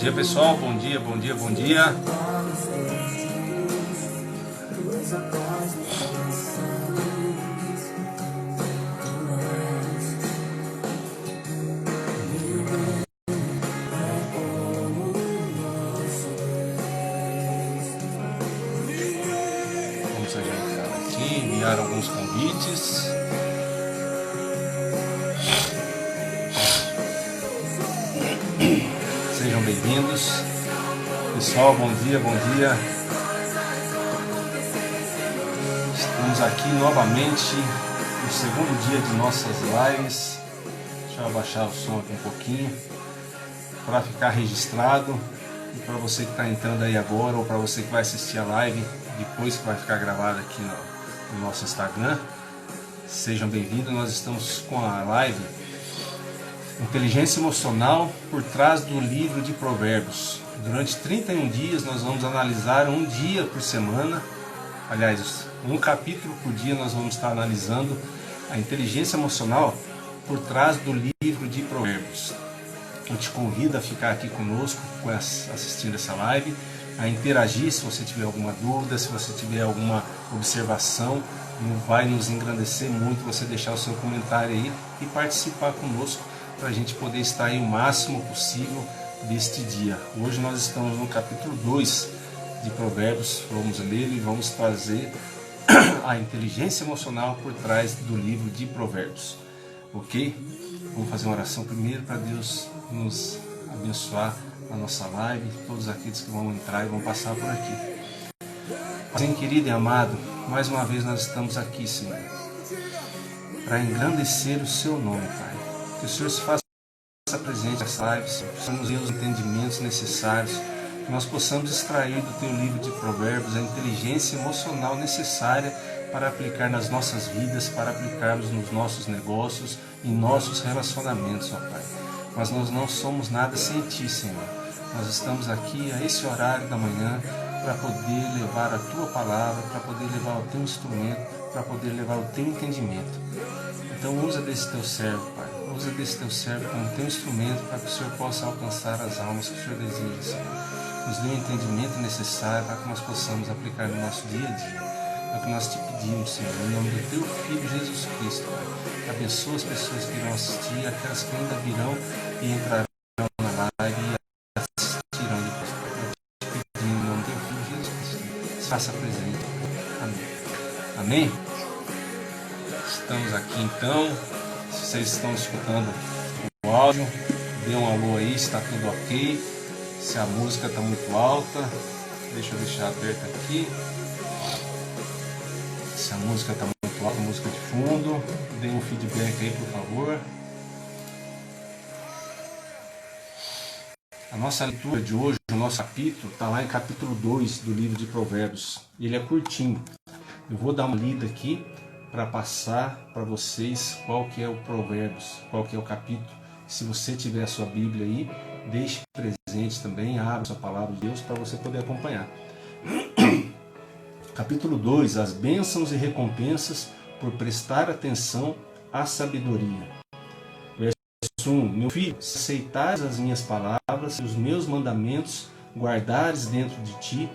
dia, pessoal, bom dia, bom dia, bom dia. Vamos ajeitar aqui, enviar alguns convites. Sejam bem-vindos. Pessoal, bom dia, bom dia. Estamos aqui novamente no segundo dia de nossas lives. Deixa eu abaixar o som aqui um pouquinho para ficar registrado. E para você que está entrando aí agora, ou para você que vai assistir a live depois que vai ficar gravada aqui no nosso Instagram, sejam bem-vindos. Nós estamos com a live Inteligência Emocional por trás do livro de Provérbios. Durante 31 dias nós vamos analisar um dia por semana, aliás, um capítulo por dia nós vamos estar analisando a inteligência emocional por trás do livro de Provérbios. Eu te convido a ficar aqui conosco, assistindo essa live, a interagir se você tiver alguma dúvida, se você tiver alguma observação. Vai nos engrandecer muito você deixar o seu comentário aí e participar conosco, para a gente poder estar aí o máximo possível deste dia. Hoje nós estamos no capítulo 2 de Provérbios, vamos ler e vamos trazer a inteligência emocional por trás do livro de Provérbios. Ok? Vamos fazer uma oração primeiro para Deus nos abençoar na nossa live, todos aqueles que vão entrar e vão passar por aqui. Pai querido e amado, mais uma vez nós estamos aqui, Senhor, para engrandecer o seu nome, Pai. Que o Senhor se faça presente nessa live, Senhor. Que o Senhor nos dê os entendimentos necessários, que nós possamos extrair do Teu livro de Provérbios a inteligência emocional necessária para aplicar nas nossas vidas, para aplicarmos nos nossos negócios e nossos relacionamentos, ó Pai. Mas nós não somos nada sem Ti, Senhor. Nós estamos aqui a esse horário da manhã para poder levar a Tua palavra, para poder levar o Teu instrumento, para poder levar o Teu entendimento. Então usa desse Teu servo, Pai. Usa desse Teu servo como Teu instrumento para que o Senhor possa alcançar as almas que o Senhor deseja, Senhor. Nos dê o entendimento necessário para que nós possamos aplicar no nosso dia a dia. É o que nós te pedimos, Senhor, em nome do Teu Filho Jesus Cristo, Pai. Abençoa as pessoas que irão assistir, aquelas que ainda virão e entrarão na live e assistirão depois. Eu te pedi em nome do Teu Filho Jesus Cristo. Se faça presente. Amém. Amém? Estamos aqui então. Se vocês estão escutando o áudio, dê um alô aí, se está tudo ok. Se a música está muito alta, deixa eu deixar aberta aqui. Se a música está muito alta, música de fundo, dê um feedback aí, por favor. A nossa leitura de hoje, o nosso capítulo, está lá em capítulo 2 do livro de Provérbios. Ele é curtinho. Eu vou dar uma lida aqui para passar para vocês qual que é o Provérbios, qual que é o capítulo. Se você tiver a sua Bíblia aí, deixe presente também, abra a sua palavra de Deus para você poder acompanhar. Capítulo 2, as bênçãos e recompensas por prestar atenção à sabedoria. Verso 1, meu filho, se aceitares as minhas palavras e os meus mandamentos guardares dentro de ti,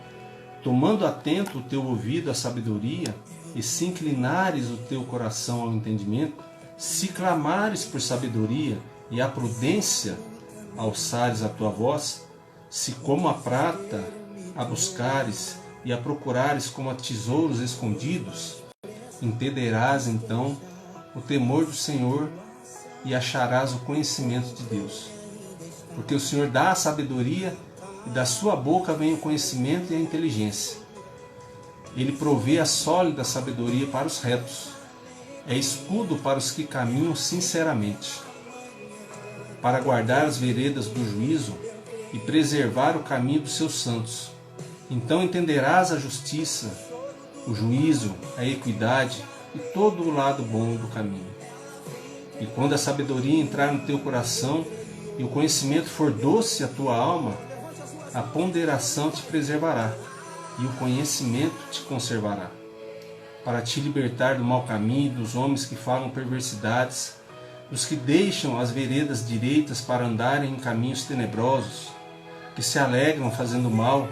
tomando atento o teu ouvido à sabedoria, e se inclinares o teu coração ao entendimento, se clamares por sabedoria e a prudência alçares a tua voz, se como a prata a buscares e a procurares como a tesouros escondidos, entenderás então o temor do Senhor e acharás o conhecimento de Deus. Porque o Senhor dá a sabedoria e da sua boca vem o conhecimento e a inteligência. Ele provê a sólida sabedoria para os retos, é escudo para os que caminham sinceramente, para guardar as veredas do juízo e preservar o caminho dos seus santos. Então entenderás a justiça, o juízo, a equidade e todo o lado bom do caminho. E quando a sabedoria entrar no teu coração e o conhecimento for doce à tua alma, a ponderação te preservará e o conhecimento te conservará, para te libertar do mau caminho, dos homens que falam perversidades, dos que deixam as veredas direitas para andarem em caminhos tenebrosos, que se alegram fazendo mal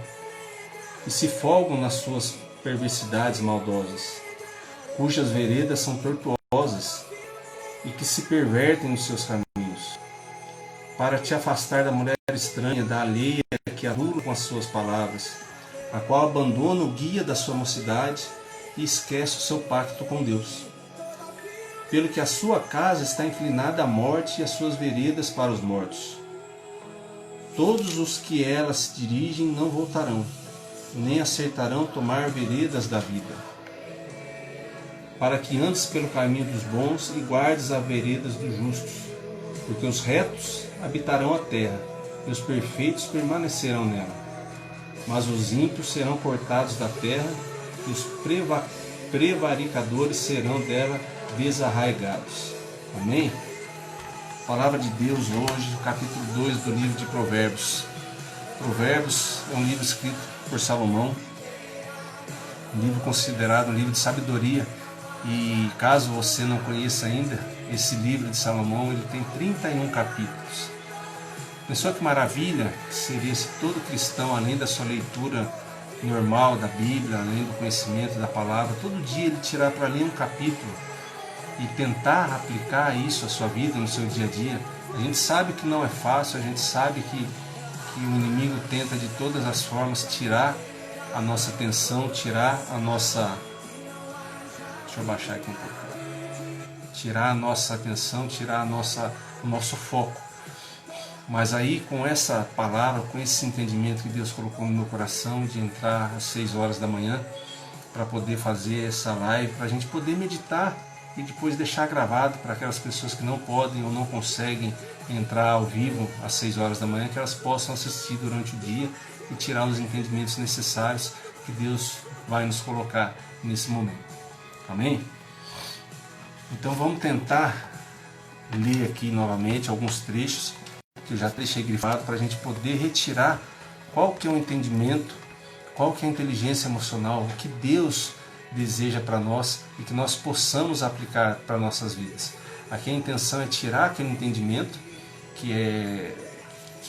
e se folgam nas suas perversidades maldosas, cujas veredas são tortuosas e que se pervertem nos seus caminhos, para te afastar da mulher estranha, da alheia que adula com as suas palavras, a qual abandona o guia da sua mocidade e esquece o seu pacto com Deus. Pelo que a sua casa está inclinada à morte e as suas veredas para os mortos. Todos os que ela se dirigem não voltarão, nem acertarão tomar veredas da vida. Para que andes pelo caminho dos bons e guardes as veredas dos justos, porque os retos habitarão a terra, e os perfeitos permanecerão nela. Mas os ímpios serão cortados da terra, e os prevaricadores serão dela desarraigados. Amém? Palavra de Deus hoje, capítulo 2 do livro de Provérbios. Provérbios é um livro escrito por Salomão, um livro considerado um livro de sabedoria. E caso você não conheça ainda, esse livro de Salomão ele tem 31 capítulos. Pensou que maravilha seria se todo cristão, além da sua leitura normal da Bíblia, além do conhecimento da palavra, todo dia ele tirar para ler um capítulo e tentar aplicar isso à sua vida, no seu dia a dia. A gente sabe que não é fácil, a gente sabe que o inimigo tenta de todas as formas tirar a nossa atenção, tirar a nossa... Deixa eu baixar aqui um pouco. Tirar a nossa atenção, tirar o nosso foco. Mas aí com essa palavra, com esse entendimento que Deus colocou no meu coração de entrar às 6 horas da manhã para poder fazer essa live, para a gente poder meditar e depois deixar gravado para aquelas pessoas que não podem ou não conseguem entrar ao vivo às 6 horas da manhã, que elas possam assistir durante o dia e tirar os entendimentos necessários que Deus vai nos colocar nesse momento. Amém? Então vamos tentar ler aqui novamente alguns trechos que eu já deixei grifado para a gente poder retirar qual que é o entendimento, qual que é a inteligência emocional, o que Deus deseja para nós e que nós possamos aplicar para nossas vidas. Aqui a intenção é tirar aquele entendimento que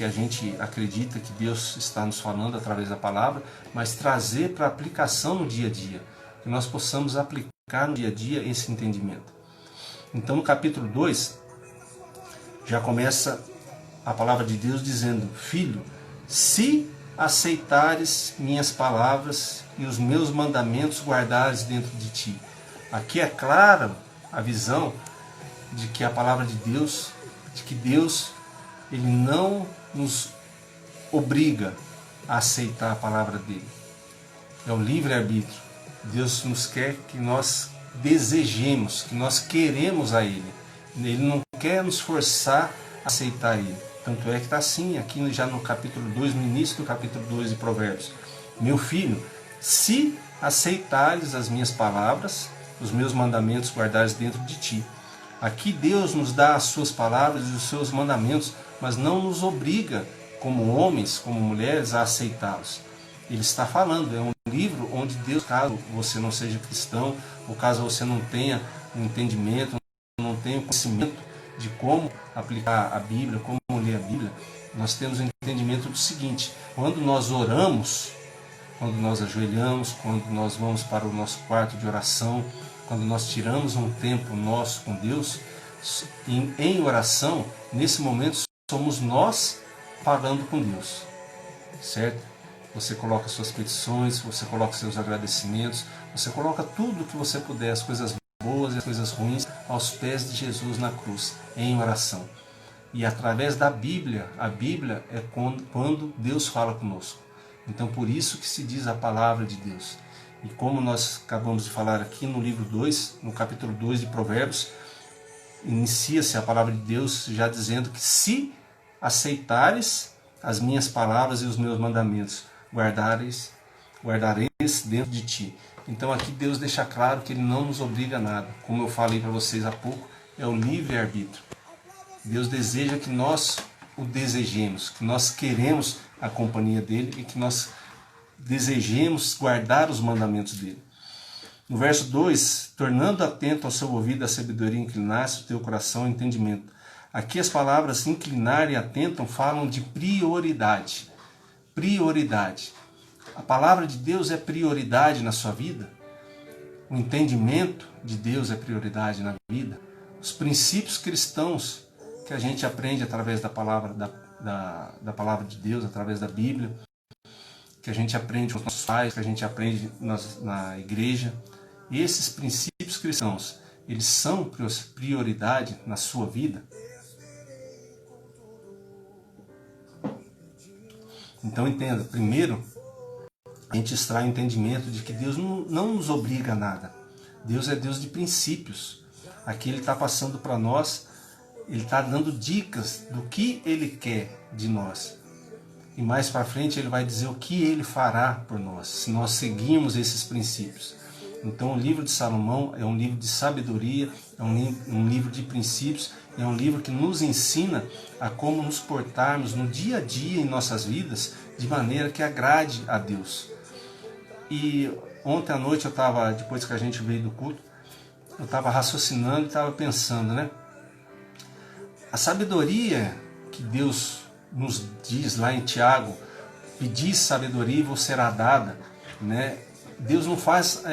a gente acredita que Deus está nos falando através da palavra, mas trazer para aplicação no dia a dia, que nós possamos aplicar no dia a dia esse entendimento. Então no capítulo 2 já começa a palavra de Deus dizendo: Filho, se aceitares minhas palavras e os meus mandamentos guardares dentro de ti. Aqui é clara a visão de que a palavra de Deus, de que Deus ele não nos obriga a aceitar a palavra dele. É o livre-arbítrio. Deus nos quer que nós desejemos, que nós queremos a Ele. Ele não quer nos forçar a aceitar Ele. Tanto é que está assim, aqui já no capítulo 2, no início do capítulo 2 de Provérbios. Meu filho, se aceitares as minhas palavras, os meus mandamentos guardares dentro de ti. Aqui Deus nos dá as suas palavras e os seus mandamentos, mas não nos obriga, como homens, como mulheres, a aceitá-los. Ele está falando, é um livro onde Deus, caso você não seja cristão, ou caso você não tenha um entendimento, não tenha conhecimento de como aplicar a Bíblia, como ler a Bíblia, nós temos o entendimento do seguinte: quando nós oramos, quando nós ajoelhamos, quando nós vamos para o nosso quarto de oração, quando nós tiramos um tempo nosso com Deus, em oração, nesse momento somos nós falando com Deus, certo? Você coloca suas petições, você coloca seus agradecimentos, você coloca tudo o que você puder, as coisas boas e as coisas ruins, aos pés de Jesus na cruz, em oração. E através da Bíblia, a Bíblia é quando Deus fala conosco. Então por isso que se diz a palavra de Deus. E como nós acabamos de falar aqui no livro 2, no capítulo 2 de Provérbios, inicia-se a palavra de Deus já dizendo que se aceitares as minhas palavras e os meus mandamentos, guardareis dentro de ti. Então aqui Deus deixa claro que Ele não nos obriga a nada. Como eu falei para vocês há pouco, é o livre-arbítrio. Deus deseja que nós o desejemos, que nós queremos a companhia dEle e que nós desejemos guardar os mandamentos dEle. No verso 2, tornando atento ao seu ouvido a sabedoria, inclinasse o teu coração ao entendimento. Aqui as palavras inclinar e atentam falam de prioridade. prioridade. A palavra de Deus é prioridade na sua vida? O entendimento de Deus é prioridade na vida? Os princípios cristãos que a gente aprende através da palavra, da palavra de Deus, através da Bíblia, que a gente aprende com os nossos pais, que a gente aprende na igreja, esses princípios cristãos, eles são prioridade na sua vida? Então entenda, primeiro, a gente extrai o entendimento de que Deus não nos obriga a nada. Deus é Deus de princípios. Aqui Ele está passando para nós, Ele está dando dicas do que Ele quer de nós. E mais para frente Ele vai dizer o que Ele fará por nós, se nós seguirmos esses princípios. Então o livro de Salomão é um livro de sabedoria, é um livro de princípios, é um livro que nos ensina a como nos portarmos no dia a dia em nossas vidas de maneira que agrade a Deus. E ontem à noite depois que a gente veio do culto, eu estava raciocinando e estava pensando, né? A sabedoria que Deus nos diz lá em Tiago, pedi sabedoria e vos será dada, né? Deus não faz,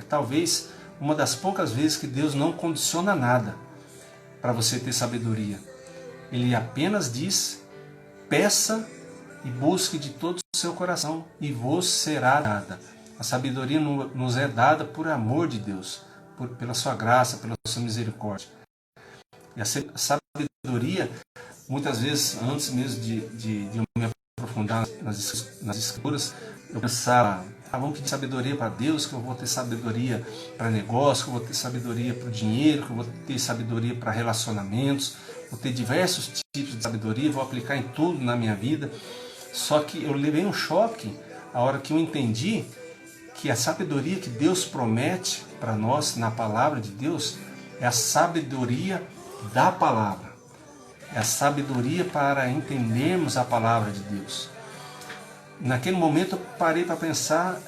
talvez, uma das poucas vezes que Deus não condiciona nada para você ter sabedoria. Ele apenas diz, peça e busque de todo o seu coração e vos será dada. A sabedoria nos é dada por amor de Deus, pela sua graça, pela sua misericórdia. E a sabedoria, muitas vezes, antes mesmo de eu me aprofundar nas escrituras, eu pensava, vamos pedir sabedoria para Deus, que eu vou ter sabedoria para negócio, que eu vou ter sabedoria para o dinheiro, que eu vou ter sabedoria para relacionamentos, vou ter diversos tipos de sabedoria, vou aplicar em tudo na minha vida. Só que eu levei um choque a hora que eu entendi que a sabedoria que Deus promete para nós na palavra de Deus é a sabedoria da palavra. É a sabedoria para entendermos a palavra de Deus. Naquele momento eu parei para pensar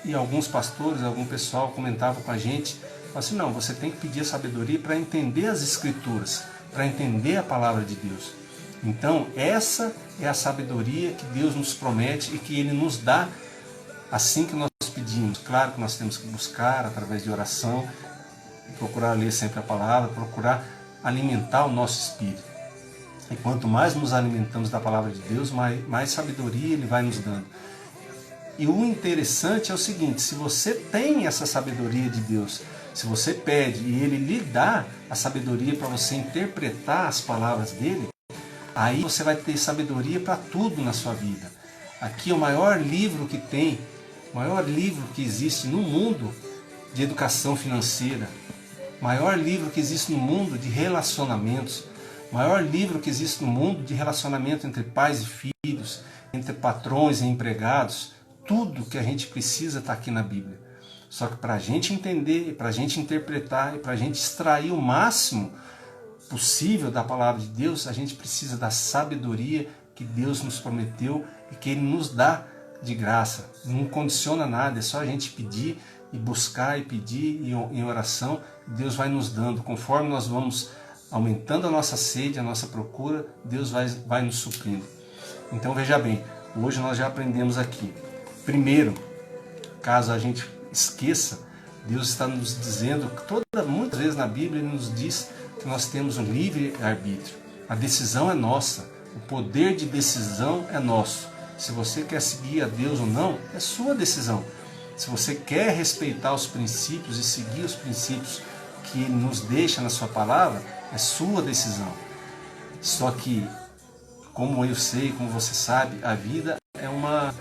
e alguns pastores, algum pessoal comentava com a gente, falaram assim, não, você tem que pedir a sabedoria para entender as escrituras, para entender a palavra de Deus. Então essa é a sabedoria que Deus nos promete e que Ele nos dá assim que nós pedimos. Claro que nós temos que buscar através de oração, procurar ler sempre a palavra, procurar alimentar o nosso espírito. E quanto mais nos alimentamos da palavra de Deus, mais sabedoria Ele vai nos dando. E o interessante é o seguinte, se você tem essa sabedoria de Deus, se você pede e Ele lhe dá a sabedoria para você interpretar as palavras dEle, aí você vai ter sabedoria para tudo na sua vida. Aqui é o maior livro que tem, o maior livro que existe no mundo de educação financeira, o maior livro que existe no mundo de relacionamentos, o maior livro que existe no mundo de relacionamento entre pais e filhos, entre patrões e empregados, tudo que a gente precisa está aqui na Bíblia. Só que para a gente entender, para a gente interpretar e para a gente extrair o máximo possível da palavra de Deus, a gente precisa da sabedoria que Deus nos prometeu e que Ele nos dá de graça. Não condiciona nada, é só a gente pedir e buscar e pedir em oração, Deus vai nos dando. Conforme nós vamos aumentando a nossa sede, a nossa procura, Deus vai nos suprindo. Então veja bem, hoje nós já aprendemos aqui. Primeiro, caso a gente esqueça, Deus está nos dizendo, muitas vezes na Bíblia Ele nos diz que nós temos um livre-arbítrio. A decisão é nossa, o poder de decisão é nosso. Se você quer seguir a Deus ou não, é sua decisão. Se você quer respeitar os princípios e seguir os princípios que Ele nos deixa na sua palavra, é sua decisão. Só que, como eu sei, como você sabe, a vida é uma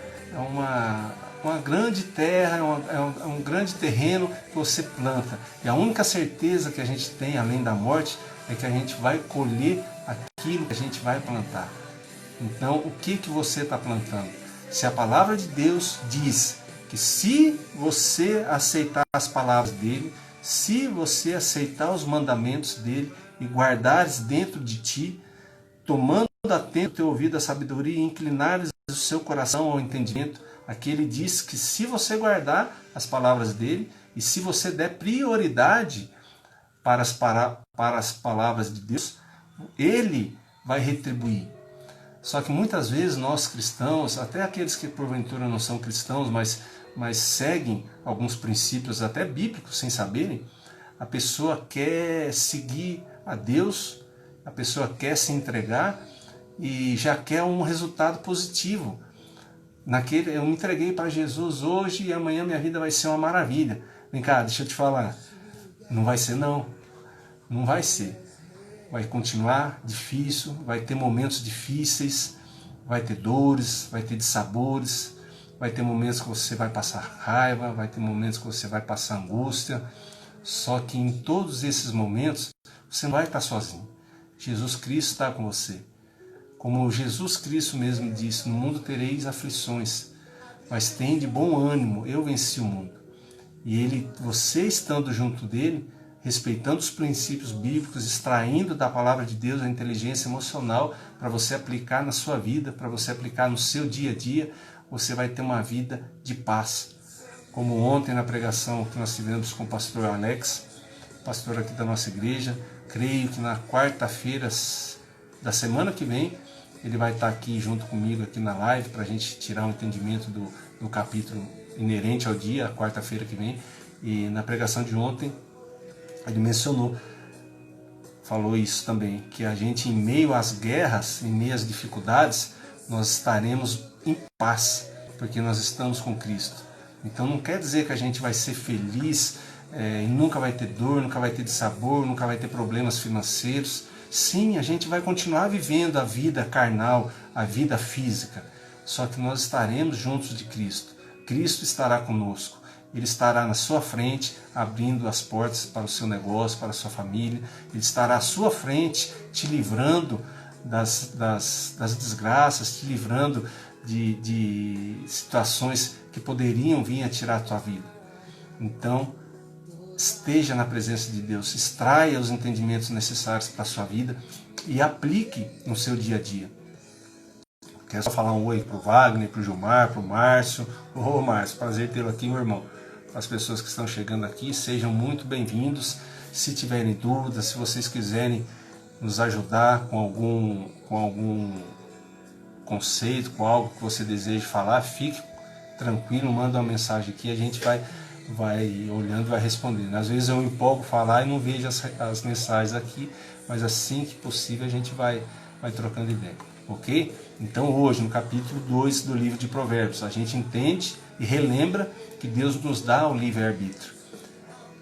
grande terra, é um grande terreno que você planta. E a única certeza que a gente tem, além da morte, é que a gente vai colher aquilo que a gente vai plantar. Então, o que você está plantando? Se a palavra de Deus diz que se você aceitar as palavras dele, se você aceitar os mandamentos dele e guardares dentro de ti, tomando atento o teu ouvido à sabedoria e inclinares o seu coração ao entendimento, aqui ele diz que se você guardar as palavras dele e se você der prioridade para as palavras de Deus, ele vai retribuir. Só que muitas vezes nós cristãos, até aqueles que porventura não são cristãos, mas seguem alguns princípios até bíblicos sem saberem, a pessoa quer seguir a Deus, a pessoa quer se entregar e já quer um resultado positivo. Eu me entreguei para Jesus hoje e amanhã minha vida vai ser uma maravilha. Vem cá, deixa eu te falar. Não vai ser não. Não vai ser. Vai continuar difícil, vai ter momentos difíceis, vai ter dores, vai ter dissabores, vai ter momentos que você vai passar raiva, vai ter momentos que você vai passar angústia. Só que em todos esses momentos você não vai estar sozinho. Jesus Cristo está com você. Como Jesus Cristo mesmo disse, no mundo tereis aflições, mas tende bom ânimo, eu venci o mundo. E você estando junto dele, respeitando os princípios bíblicos, extraindo da palavra de Deus a inteligência emocional para você aplicar na sua vida, para você aplicar no seu dia a dia, você vai ter uma vida de paz. Como ontem na pregação que nós tivemos com o pastor Alex, pastor aqui da nossa igreja, creio que na quarta-feira da semana que vem, ele vai estar aqui junto comigo aqui na live para a gente tirar um entendimento do capítulo inerente ao dia, a quarta-feira que vem. E na pregação de ontem, ele falou isso também, que a gente em meio às guerras, em meio às dificuldades, nós estaremos em paz, porque nós estamos com Cristo. Então não quer dizer que a gente vai ser feliz e nunca vai ter dor, nunca vai ter dissabor, nunca vai ter problemas financeiros. Sim, a gente vai continuar vivendo a vida carnal, a vida física, só que nós estaremos juntos de Cristo. Cristo estará conosco, Ele estará na sua frente, abrindo as portas para o seu negócio, para a sua família. Ele estará à sua frente, te livrando das desgraças, te livrando de situações que poderiam vir a tirar a tua vida. Então, esteja na presença de Deus, extraia os entendimentos necessários para a sua vida e aplique no seu dia a dia. Quero só falar um oi para o Wagner, para o Gilmar, para o Márcio. Ô Márcio, prazer tê-lo aqui, meu irmão. As pessoas que estão chegando aqui, sejam muito bem-vindos. Se tiverem dúvidas, se vocês quiserem nos ajudar com algum conceito, com algo que você deseja falar, fique tranquilo, manda uma mensagem aqui, a gente vai olhando e vai respondendo. Às vezes eu me empolgo falar e não vejo as mensagens aqui, mas assim que possível a gente vai trocando ideia, ok? Então hoje, no capítulo 2 do livro de Provérbios, a gente entende e relembra que Deus nos dá o livre-arbítrio.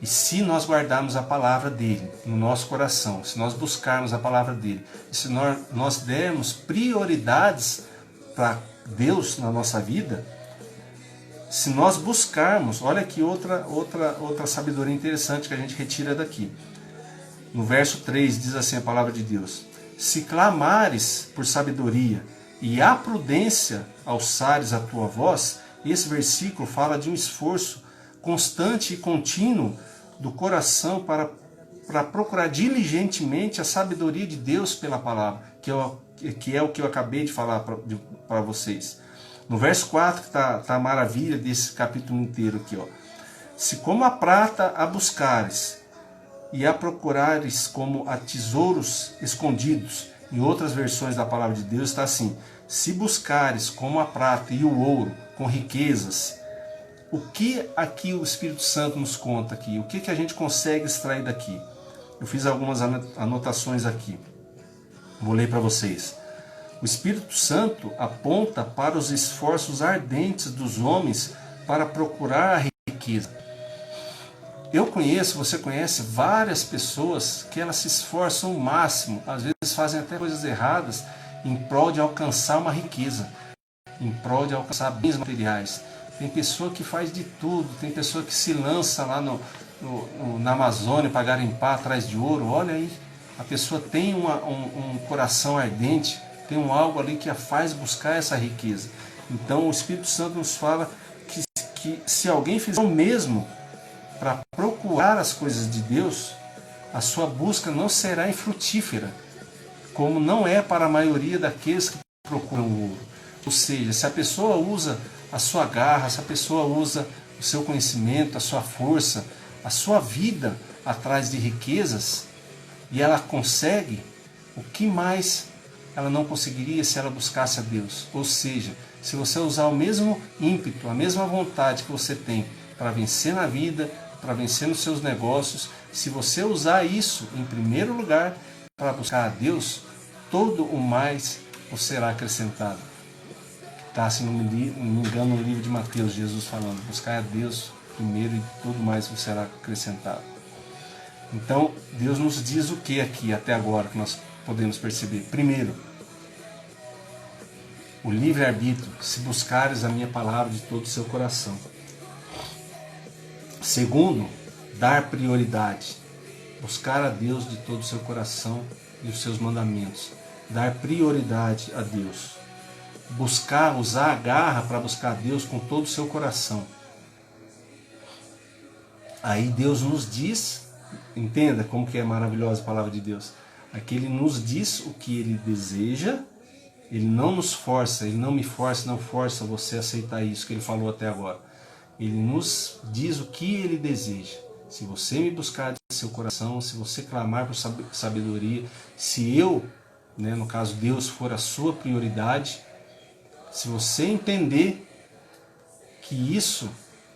E se nós guardarmos a palavra dele no nosso coração, se nós buscarmos a palavra dele, e se nós dermos prioridades para Deus na nossa vida, se nós buscarmos, olha aqui outra sabedoria interessante que a gente retira daqui. No verso 3 diz assim a palavra de Deus: se clamares por sabedoria e a prudência alçares a tua voz. Esse versículo fala de um esforço constante e contínuo do coração para procurar diligentemente a sabedoria de Deus pela palavra, que é o que eu acabei de falar para vocês. No verso 4 que está a maravilha desse capítulo inteiro aqui, ó. Se como a prata a buscares e a procurares como a tesouros escondidos, em outras versões da palavra de Deus está assim: se buscares como a prata e o ouro com riquezas. O que aqui o Espírito Santo nos conta aqui? O que a gente consegue extrair daqui? Eu fiz algumas anotações aqui. Vou ler para vocês. O Espírito Santo aponta para os esforços ardentes dos homens para procurar a riqueza. Você conhece várias pessoas que elas se esforçam ao máximo, às vezes fazem até coisas erradas em prol de alcançar uma riqueza, em prol de alcançar bens materiais. Tem pessoa que faz de tudo, tem pessoa que se lança lá na Amazônia para garimpar atrás de ouro. Olha aí, a pessoa tem um coração ardente, tem algo ali que a faz buscar essa riqueza. Então o Espírito Santo nos fala que se alguém fizer o mesmo para procurar as coisas de Deus, a sua busca não será infrutífera, como não é para a maioria daqueles que procuram o ouro. Ou seja, se a pessoa usa a sua garra, se a pessoa usa o seu conhecimento, a sua força, a sua vida atrás de riquezas, e ela consegue, o que mais ela não conseguiria se ela buscasse a Deus. Ou seja, se você usar o mesmo ímpeto, a mesma vontade que você tem para vencer na vida, para vencer nos seus negócios, se você usar isso em primeiro lugar para buscar a Deus, todo o mais vos será acrescentado. Está, se não me engano, no livro de Mateus, Jesus falando, buscar a Deus primeiro e tudo mais vos será acrescentado. Então, Deus nos diz o que aqui, até agora, que nós podemos perceber? Primeiro, o livre-arbítrio, se buscares a minha palavra de todo o seu coração. Segundo, dar prioridade, buscar a Deus de todo o seu coração e os seus mandamentos. Dar prioridade a Deus. Buscar, usar a garra para buscar a Deus com todo o seu coração. Aí Deus nos diz, entenda como que é maravilhosa a palavra de Deus. Aqui Ele nos diz o que Ele deseja, Ele não nos força, Ele não me força, não força você a aceitar isso que Ele falou até agora. Ele nos diz o que Ele deseja. Se você me buscar de seu coração, se você clamar por sabedoria, se eu, no caso Deus, for a sua prioridade, se você entender que isso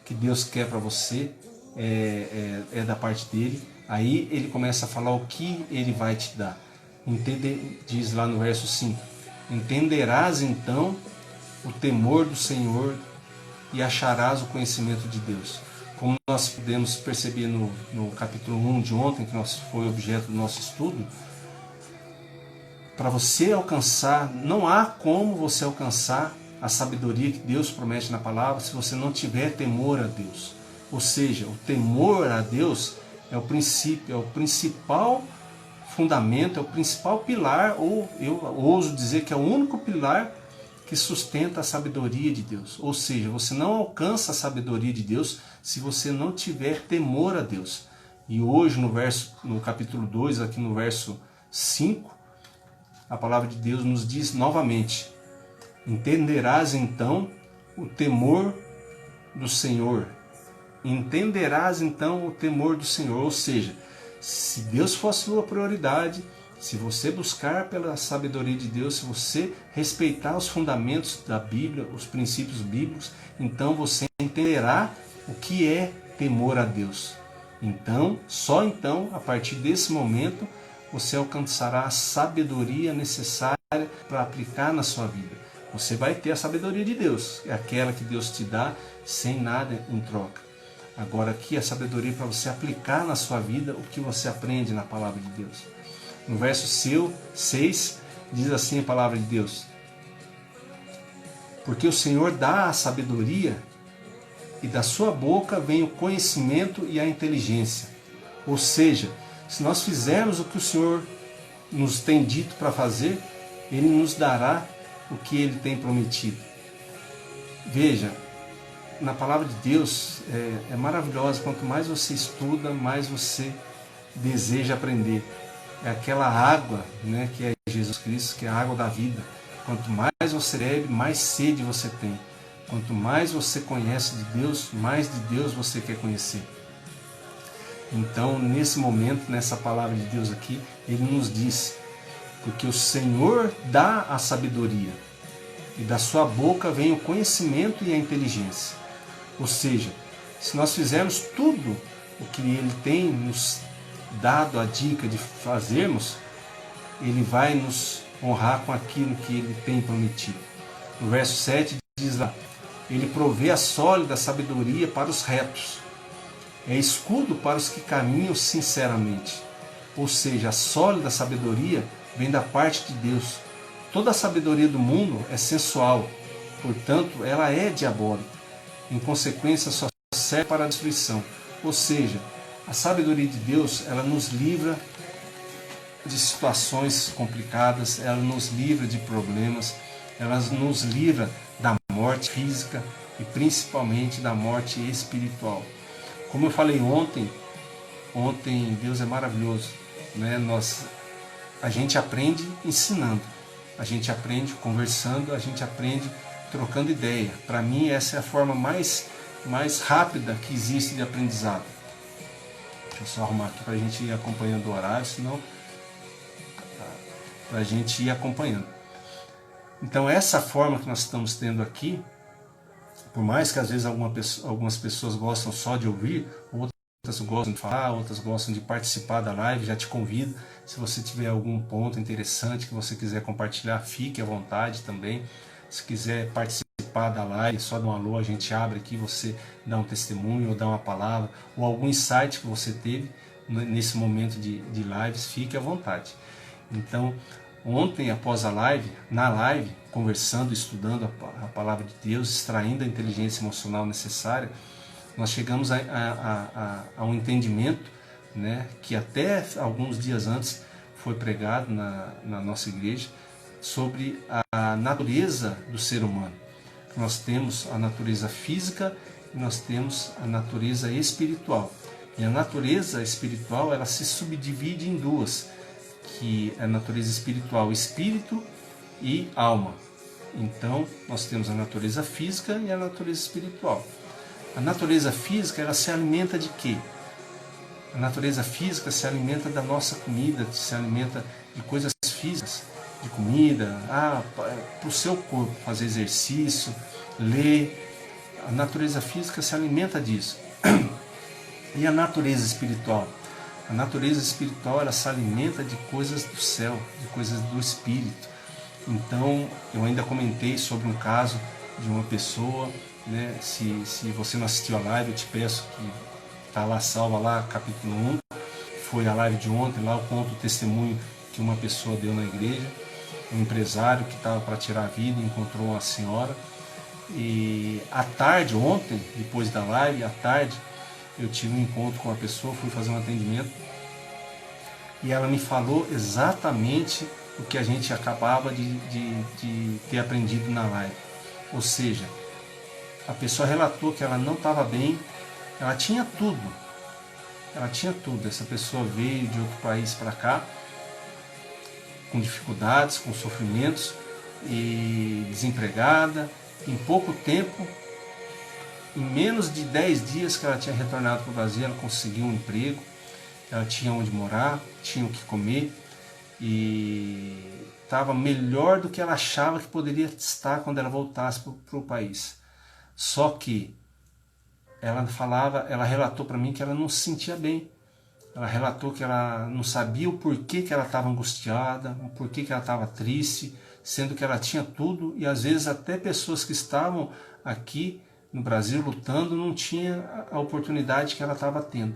que Deus quer para você é da parte dele, aí Ele começa a falar o que Ele vai te dar. Diz lá no verso 5, entenderás então o temor do Senhor e acharás o conhecimento de Deus. Como nós podemos perceber no capítulo 1 de ontem, que foi objeto do nosso estudo, para você alcançar, não há como você alcançar a sabedoria que Deus promete na palavra se você não tiver temor a Deus. Ou seja, o temor a Deus é o princípio, é o principal fundamento, é o principal pilar, ou eu ouso dizer que é o único pilar que sustenta a sabedoria de Deus. Ou seja, você não alcança a sabedoria de Deus se você não tiver temor a Deus. E hoje no capítulo 2, aqui no verso 5, a palavra de Deus nos diz novamente, entenderás então o temor do Senhor. Entenderás então o temor do Senhor. Ou seja, se Deus for a sua prioridade, se você buscar pela sabedoria de Deus, se você respeitar os fundamentos da Bíblia, os princípios bíblicos, então você entenderá o que é temor a Deus. Então, só então, a partir desse momento, você alcançará a sabedoria necessária para aplicar na sua vida. Você vai ter a sabedoria de Deus, é aquela que Deus te dá sem nada em troca. Agora aqui a sabedoria para você aplicar na sua vida o que você aprende na palavra de Deus. No verso 6, diz assim a palavra de Deus, porque o Senhor dá a sabedoria e da sua boca vem o conhecimento e a inteligência. Ou seja, se nós fizermos o que o Senhor nos tem dito para fazer, Ele nos dará o que Ele tem prometido. Veja, na palavra de Deus é maravilhosa, quanto mais você estuda, mais você deseja aprender. É aquela água, que é Jesus Cristo, que é a água da vida. Quanto mais você bebe, mais sede você tem. Quanto mais você conhece de Deus, mais de Deus você quer conhecer. Então, nesse momento, nessa palavra de Deus aqui, Ele nos diz, porque o Senhor dá a sabedoria, e da sua boca vem o conhecimento e a inteligência. Ou seja, se nós fizermos tudo o que Ele tem nos dado a dica de fazermos, Ele vai nos honrar com aquilo que Ele tem prometido. No verso 7 diz lá, Ele provê a sólida sabedoria para os retos, é escudo para os que caminham sinceramente. Ou seja, a sólida sabedoria vem da parte de Deus. Toda a sabedoria do mundo é sensual, portanto, ela é diabólica. Em consequência, só serve para a destruição. Ou seja, a sabedoria de Deus, ela nos livra de situações complicadas, ela nos livra de problemas, ela nos livra da morte física e principalmente da morte espiritual. Como eu falei ontem Deus é maravilhoso, a gente aprende ensinando, a gente aprende conversando, a gente aprende trocando ideia. Para mim essa é a forma mais rápida que existe de aprendizado. Deixa eu só arrumar aqui para a gente ir acompanhando o horário, senão para a gente ir acompanhando. Então essa forma que nós estamos tendo aqui, por mais que às vezes algumas pessoas gostam só de ouvir, outras gostam de falar, outras gostam de participar da live, já te convido, se você tiver algum ponto interessante que você quiser compartilhar, fique à vontade também. Se quiser participar da live, só dá um alô, a gente abre aqui, você dá um testemunho, ou dá uma palavra, ou algum insight que você teve nesse momento de lives, fique à vontade. Então, ontem, após a live, na live, conversando, estudando a palavra de Deus, extraindo a inteligência emocional necessária, nós chegamos a um entendimento, né, que até alguns dias antes foi pregado na nossa igreja, sobre a natureza do ser humano. Nós temos a natureza física e nós temos a natureza espiritual. E a natureza espiritual, ela se subdivide em duas, que é a natureza espiritual, espírito e alma. Então, nós temos a natureza física e a natureza espiritual. A natureza física, ela se alimenta de quê? A natureza física se alimenta da nossa comida, se alimenta de coisas físicas, de comida, para o seu corpo, fazer exercício, ler. A natureza física se alimenta disso. E a natureza espiritual? A natureza espiritual, ela se alimenta de coisas do céu, de coisas do espírito. Então, eu ainda comentei sobre um caso de uma pessoa, né? Se você não assistiu a live, eu te peço que está lá salva lá, capítulo 1, foi a live de ontem, lá eu conto o testemunho que uma pessoa deu na igreja, um empresário que estava para tirar a vida, encontrou uma senhora, e à tarde, ontem, depois da live, à tarde, eu tive um encontro com a pessoa, fui fazer um atendimento, e ela me falou exatamente o que a gente acabava de ter aprendido na live. Ou seja, a pessoa relatou que ela não estava bem, ela tinha tudo. Ela tinha tudo. Essa pessoa veio de outro país para cá, com dificuldades, com sofrimentos, e desempregada. Em pouco tempo, em menos de 10 dias que ela tinha retornado para o Brasil, ela conseguiu um emprego, ela tinha onde morar, tinha o que comer, e estava melhor do que ela achava que poderia estar quando ela voltasse para o país. Só que ela relatou para mim que ela não se sentia bem. Ela relatou que ela não sabia o porquê que ela estava angustiada, o porquê que ela estava triste, sendo que ela tinha tudo, e às vezes até pessoas que estavam aqui no Brasil lutando não tinham a oportunidade que ela estava tendo.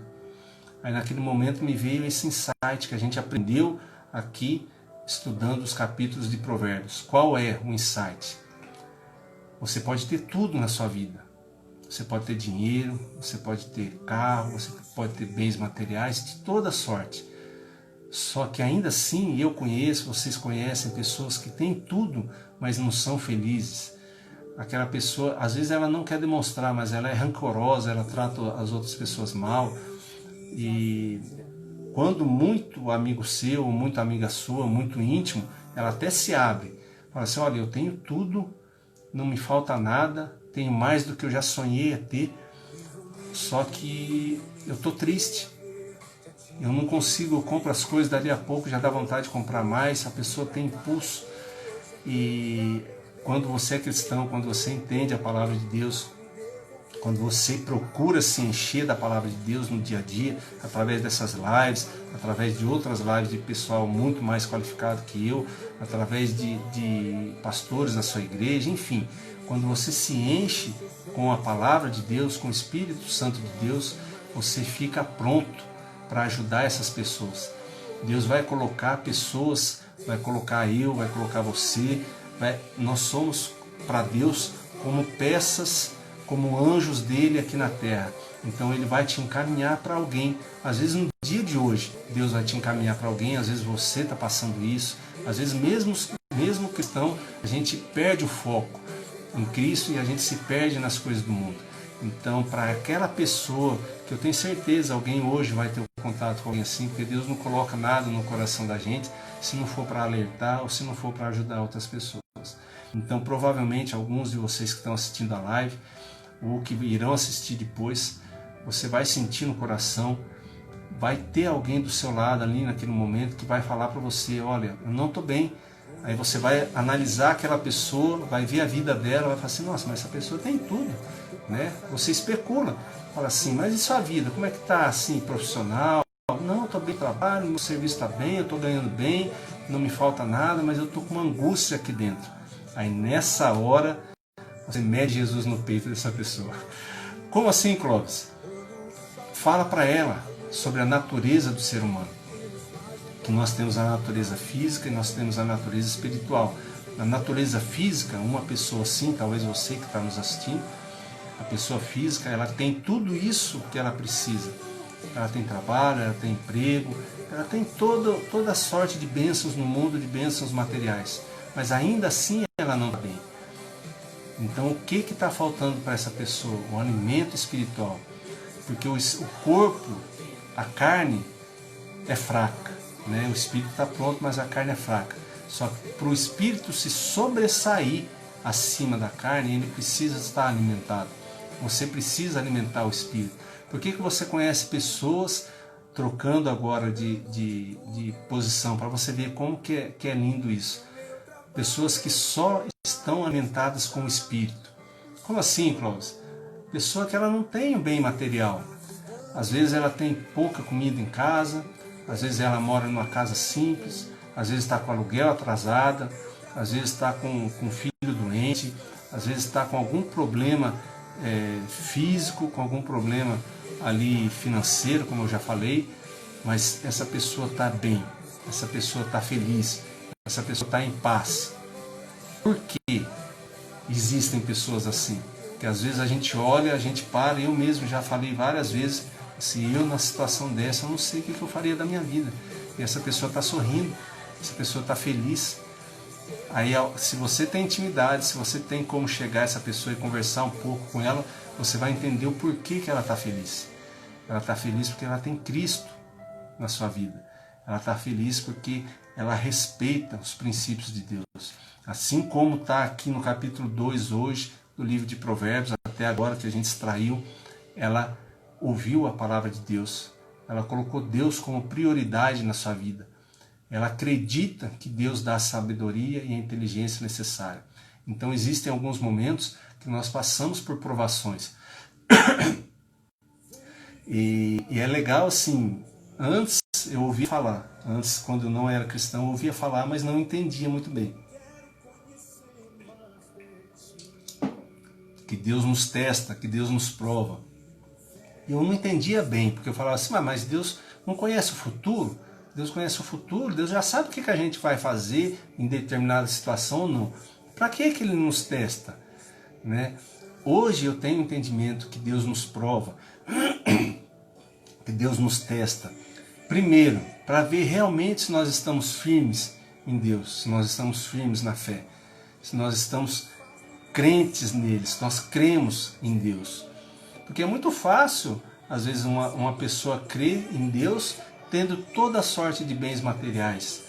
Aí naquele momento me veio esse insight que a gente aprendeu aqui estudando os capítulos de Provérbios. Qual é o insight? Você pode ter tudo na sua vida. Você pode ter dinheiro, você pode ter carro, você pode ter bens materiais de toda sorte. Só que ainda assim, eu conheço, vocês conhecem pessoas que têm tudo, mas não são felizes. Aquela pessoa, às vezes ela não quer demonstrar, mas ela é rancorosa, ela trata as outras pessoas mal. E quando muito amigo seu, muito amiga sua, muito íntimo, ela até se abre. Fala assim, olha, eu tenho tudo, não me falta nada, tenho mais do que eu já sonhei a ter, só que eu estou triste. Eu não consigo, eu compro as coisas, dali a pouco já dá vontade de comprar mais, a pessoa tem impulso. E quando você é cristão, quando você entende a palavra de Deus, quando você procura se encher da palavra de Deus no dia a dia, através dessas lives, através de outras lives de pessoal muito mais qualificado que eu, através de pastores da sua igreja, enfim, quando você se enche com a palavra de Deus, com o Espírito Santo de Deus, você fica pronto para ajudar essas pessoas. Deus vai colocar pessoas, vai colocar eu, vai colocar você, nós somos para Deus como peças, como anjos dele aqui na terra. Então ele vai te encaminhar para alguém. Às vezes no dia de hoje, Deus vai te encaminhar para alguém, às vezes você está passando isso, às vezes mesmo cristão, a gente perde o foco em Cristo e a gente se perde nas coisas do mundo. Então, para aquela pessoa, que eu tenho certeza, alguém hoje vai ter um contato com alguém assim, porque Deus não coloca nada no coração da gente, se não for para alertar ou se não for para ajudar outras pessoas. Então, provavelmente, alguns de vocês que estão assistindo a live, ou que irão assistir depois, você vai sentir no coração vai ter alguém do seu lado ali naquele momento que vai falar para você, olha, eu não estou bem. Aí você vai analisar aquela pessoa, vai ver a vida dela, vai falar assim, nossa, mas essa pessoa tem tudo, né? Você especula, fala assim, mas e sua vida, como é que está assim, profissional? Não, eu estou bem no trabalho, meu serviço está bem, eu estou ganhando bem, não me falta nada, mas eu estou com uma angústia aqui dentro. Aí nessa hora, você mede Jesus no peito dessa pessoa. Como assim, Clóvis? Fala para ela sobre a natureza do ser humano. Que nós temos a natureza física e nós temos a natureza espiritual. Na natureza física, uma pessoa assim, talvez você que está nos assistindo, a pessoa física, ela tem tudo isso que ela precisa. Ela tem trabalho, ela tem emprego, ela tem toda sorte de bênçãos no mundo, de bênçãos materiais. Mas ainda assim ela não está bem. Então o que está faltando para essa pessoa? O alimento espiritual. Porque o corpo, a carne, é fraca. Né? O espírito está pronto, mas a carne é fraca. Só que para o espírito se sobressair acima da carne, ele precisa estar alimentado. Você precisa alimentar o espírito. Por que você conhece pessoas trocando agora de posição? Para você ver como que é lindo isso. Pessoas que só estão alimentadas com o espírito. Como assim, Clóvis? Pessoa que ela não tem o bem material. Às vezes ela tem pouca comida em casa, às vezes ela mora numa casa simples, às vezes está com aluguel atrasada, às vezes está com um filho doente, às vezes está com algum problema físico, com algum problema ali financeiro, como eu já falei, mas essa pessoa está bem, essa pessoa está feliz, essa pessoa está em paz. Por que existem pessoas assim? Que às vezes a gente olha, a gente para, eu mesmo já falei várias vezes, se eu na situação dessa, eu não sei o que eu faria da minha vida. E essa pessoa está sorrindo, essa pessoa está feliz. Aí, se você tem intimidade, se você tem como chegar a essa pessoa e conversar um pouco com ela, você vai entender o porquê que ela está feliz. Ela está feliz porque ela tem Cristo na sua vida. Ela está feliz porque ela respeita os princípios de Deus. Assim como está aqui no capítulo 2 hoje, do livro de Provérbios, até agora que a gente extraiu, ela ouviu a palavra de Deus. Ela colocou Deus como prioridade na sua vida. Ela acredita que Deus dá a sabedoria e a inteligência necessária. Então existem alguns momentos que nós passamos por provações. E é legal assim, antes eu ouvia falar, antes quando eu não era cristão eu ouvia falar, mas não entendia muito bem. Que Deus nos testa, que Deus nos prova. E eu não entendia bem, porque eu falava assim, mas Deus não conhece o futuro? Deus conhece o futuro, Deus já sabe o que a gente vai fazer em determinada situação ou não. Para que Ele nos testa? Né? Hoje eu tenho entendimento que Deus nos prova, que Deus nos testa. Primeiro, para ver realmente se nós estamos firmes em Deus, se nós estamos firmes na fé, se nós estamos crentes nele, se nós cremos em Deus. Porque é muito fácil, às vezes, uma pessoa crer em Deus tendo toda a sorte de bens materiais.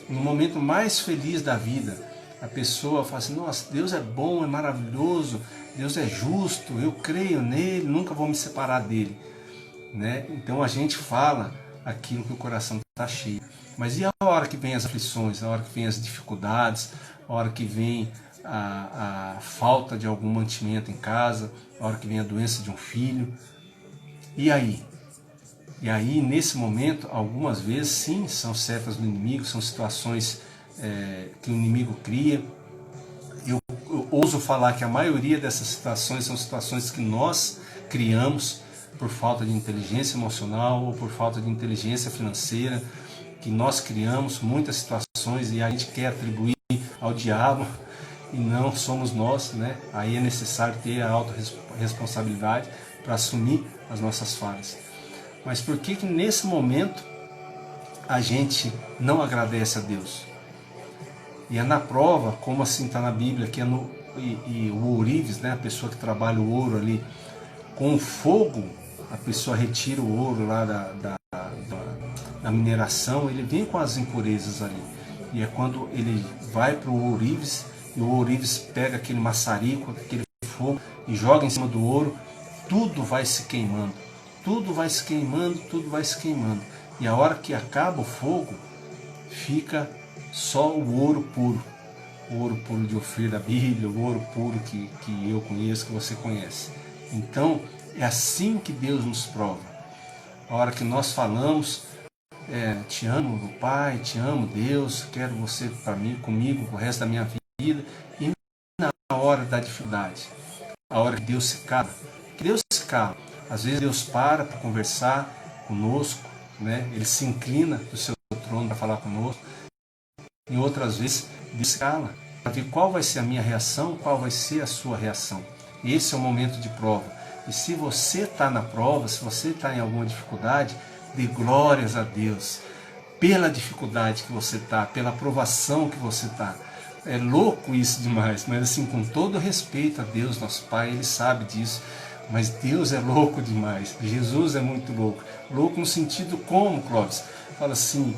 No momento mais feliz da vida, a pessoa fala assim, nossa, Deus é bom, é maravilhoso, Deus é justo, eu creio nele, nunca vou me separar dele. Né? Então a gente fala aquilo que o coração está cheio. Mas e a hora que vem as aflições, a hora que vem as dificuldades, a hora que vem a falta de algum mantimento em casa, a hora que vem a doença de um filho? E aí? E aí, nesse momento, algumas vezes, sim, são setas do inimigo, são situações que o inimigo cria. Eu ouso falar que a maioria dessas situações são situações que nós criamos por falta de inteligência emocional ou por falta de inteligência financeira, que nós criamos muitas situações e a gente quer atribuir ao diabo e não somos nós, né? Aí é necessário ter a autorresponsabilidade para assumir as nossas falhas. Mas por que nesse momento a gente não agradece a Deus? E é na prova, como assim está na Bíblia, que é e o ourives, né, a pessoa que trabalha o ouro ali, com o fogo, a pessoa retira o ouro lá da mineração, ele vem com as impurezas ali. E é quando ele vai para o ourives, e o ourives pega aquele maçarico, aquele fogo, e joga em cima do ouro, tudo vai se queimando. tudo vai se queimando, tudo vai se queimando. E a hora que acaba o fogo, fica só o ouro puro. O ouro puro de Ofir da Bíblia, o ouro puro que eu conheço, que você conhece. Então, é assim que Deus nos prova. A hora que nós falamos, te amo, Pai, te amo, Deus, quero você para mim, comigo, o resto da minha vida. E na hora da dificuldade, a hora que Deus se cala, às vezes Deus para conversar conosco, né? Ele se inclina do seu trono para falar conosco. Em outras vezes, Deus se cala para ver qual vai ser a minha reação, qual vai ser a sua reação. Esse é o momento de prova. E se você está na prova, se você está em alguma dificuldade, dê glórias a Deus pela dificuldade que você está, pela provação que você está. É louco isso demais, mas assim, com todo respeito a Deus, nosso Pai, Ele sabe disso. Mas Deus é louco demais. Jesus é muito louco. Louco no sentido como, Clóvis? Fala assim,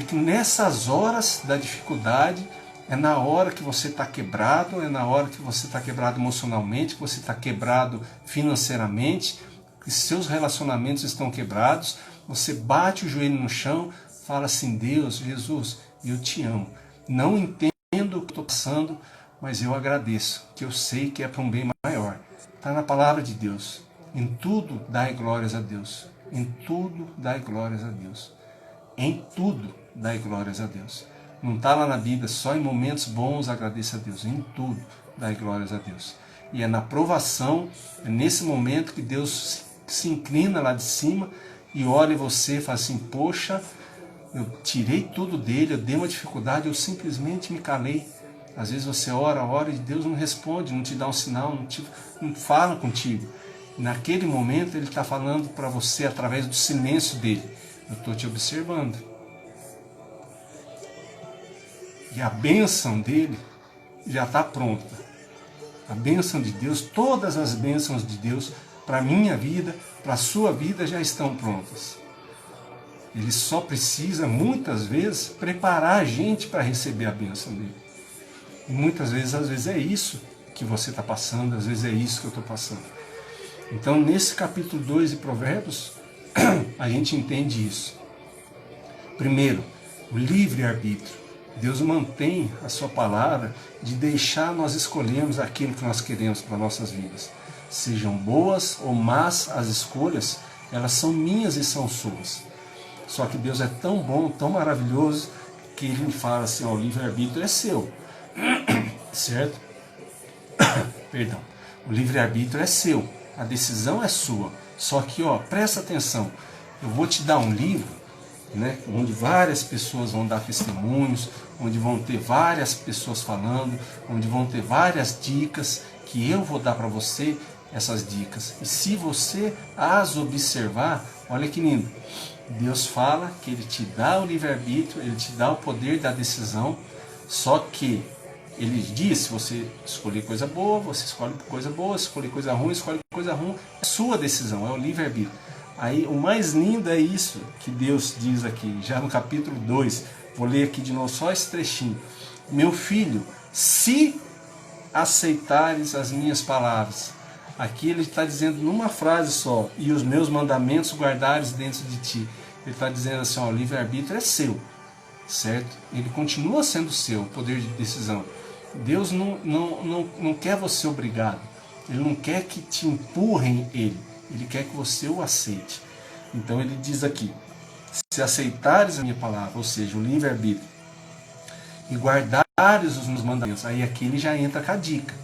que nessas horas da dificuldade, é na hora que você está quebrado, é na hora que você está quebrado emocionalmente, que você está quebrado financeiramente, que seus relacionamentos estão quebrados, você bate o joelho no chão, fala assim, Deus, Jesus, eu te amo. Não entendo o que estou passando, mas eu agradeço, que eu sei que é para um bem maior. Está na palavra de Deus. Em tudo dai glórias a Deus. Em tudo dai glórias a Deus. Em tudo dai glórias a Deus. Não está lá na Bíblia, só em momentos bons agradeça a Deus. Em tudo dai glórias a Deus. E é na provação, é nesse momento que Deus se inclina lá de cima e olha você e fala assim, poxa, eu tirei tudo dele, eu dei uma dificuldade, eu simplesmente me calei. Às vezes você ora e Deus não responde, não te dá um sinal, não fala contigo. Naquele momento Ele está falando para você através do silêncio dele. Eu estou te observando. E a bênção dele já está pronta. A bênção de Deus, todas as bênçãos de Deus para a minha vida, para a sua vida já estão prontas. Ele só precisa, muitas vezes, preparar a gente para receber a bênção dele. E muitas vezes, às vezes é isso que você está passando, às vezes é isso que eu estou passando. Então, nesse capítulo 2 de Provérbios, a gente entende isso. Primeiro, o livre-arbítrio. Deus mantém a sua palavra de deixar nós escolhermos aquilo que nós queremos para nossas vidas. Sejam boas ou más as escolhas, elas são minhas e são suas. Só que Deus é tão bom, tão maravilhoso, que Ele me fala assim, o livre-arbítrio é seu. Certo? Perdão. O livre-arbítrio é seu. A decisão é sua. Só que, presta atenção. Eu vou te dar um livro, né, onde várias pessoas vão dar testemunhos, onde vão ter várias pessoas falando, onde vão ter várias dicas, que eu vou dar para você essas dicas. E se você as observar, olha que lindo. Deus fala que Ele te dá o livre-arbítrio, Ele te dá o poder da decisão, só que Ele diz, se você escolher coisa boa, você escolhe coisa boa, se escolher coisa ruim, escolhe coisa ruim. É sua decisão, é o livre-arbítrio. Aí o mais lindo é isso que Deus diz aqui, já no capítulo 2. Vou ler aqui de novo só esse trechinho. Meu filho, se aceitares as minhas palavras. Aqui ele está dizendo numa frase só, e os meus mandamentos guardares dentro de ti. Ele está dizendo assim, o livre-arbítrio é seu, certo? Ele continua sendo seu, o poder de decisão. Deus não quer você obrigado. Ele não quer que te empurrem ele. Ele quer que você o aceite. Então ele diz aqui, se aceitares a minha palavra, ou seja, o livre-arbítrio, e guardares os meus mandamentos, aí aqui ele já entra com a dica.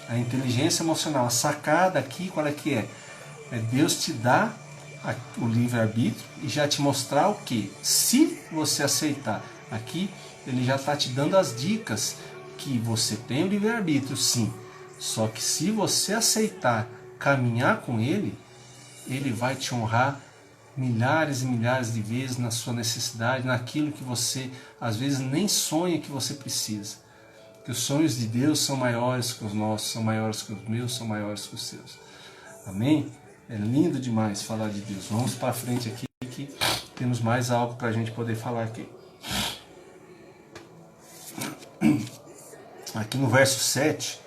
A inteligência emocional, a sacada aqui, qual é que é? É Deus te dá o livre-arbítrio e já te mostrar o que? Se você aceitar. Aqui ele já está te dando as dicas que você tem o livre-arbítrio, sim. Só que se você aceitar caminhar com ele, ele vai te honrar milhares e milhares de vezes na sua necessidade, naquilo que você às vezes nem sonha que você precisa. Que os sonhos de Deus são maiores que os nossos, são maiores que os meus, são maiores que os seus. Amém? É lindo demais falar de Deus. Vamos para frente aqui, que temos mais algo para a gente poder falar aqui. Aqui no verso 7,